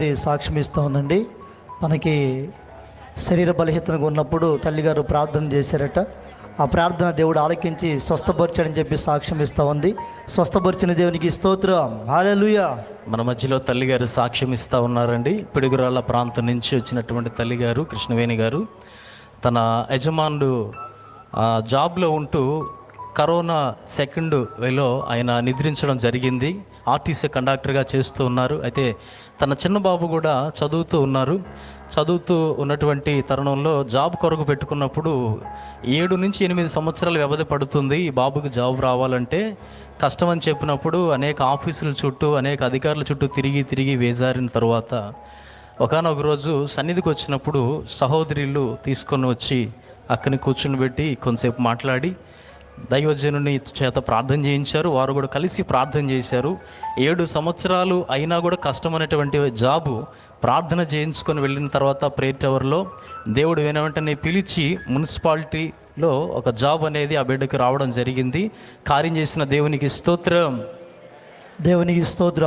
సాక్ష్యం ఇస్తూ ఉందండి. తనకి శరీర బలహీనతగా ఉన్నప్పుడు తల్లిగారు ప్రార్థన చేశారట. ఆ ప్రార్థన దేవుడు ఆలకించి స్వస్థపరిచాడని చెప్పి సాక్ష్యం ఇస్తూ ఉంది. స్వస్థపరిచిన దేవునికి స్తోత్రం, హల్లెలూయా. మన మధ్యలో తల్లిగారు సాక్ష్యం ఇస్తూ ఉన్నారండి. పిడుగురాళ్ళ ప్రాంతం నుంచి వచ్చినటువంటి తల్లిగారు కృష్ణవేణి గారు తన యజమానుడు జాబ్లో ఉంటూ కరోనా సెకండ్ వేలో ఆయన నిద్రించడం జరిగింది. ఆర్టీసీ కండక్టర్గా చేస్తూ ఉన్నారు. అయితే తన చిన్న బాబు కూడా చదువుతూ ఉన్నారు. చదువుతూ ఉన్నటువంటి తరుణంలో జాబ్ కొరకు పెట్టుకున్నప్పుడు 7 నుంచి 8 సంవత్సరాలు వ్యవధి పడుతుంది ఈ బాబుకి జాబ్ రావాలంటే. కష్టమని చెప్పినప్పుడు అనేక ఆఫీసుల చుట్టూ అనేక అధికారుల చుట్టూ తిరిగి వేజారిన తర్వాత ఒకానొక రోజు సన్నిధికి వచ్చినప్పుడు సహోదరులు తీసుకొని వచ్చి అక్కని కూర్చుని పెట్టి కొంతసేపు మాట్లాడి దైవజనుని చేత ప్రార్థన చేయించారు. వారు కూడా కలిసి ప్రార్థన చేశారు. 7 సంవత్సరాలు అయినా కూడా కష్టమైనటువంటి జాబు ప్రార్థన చేయించుకొని వెళ్ళిన తర్వాత ప్రేయర్ టవర్లో దేవుడు వెంటనే పిలిచి మున్సిపాలిటీలో ఒక జాబ్ అనేది ఆ బిడ్డకి రావడం జరిగింది. కార్యం చేసిన దేవునికి స్తోత్రం, దేవునికి స్తోత్రం.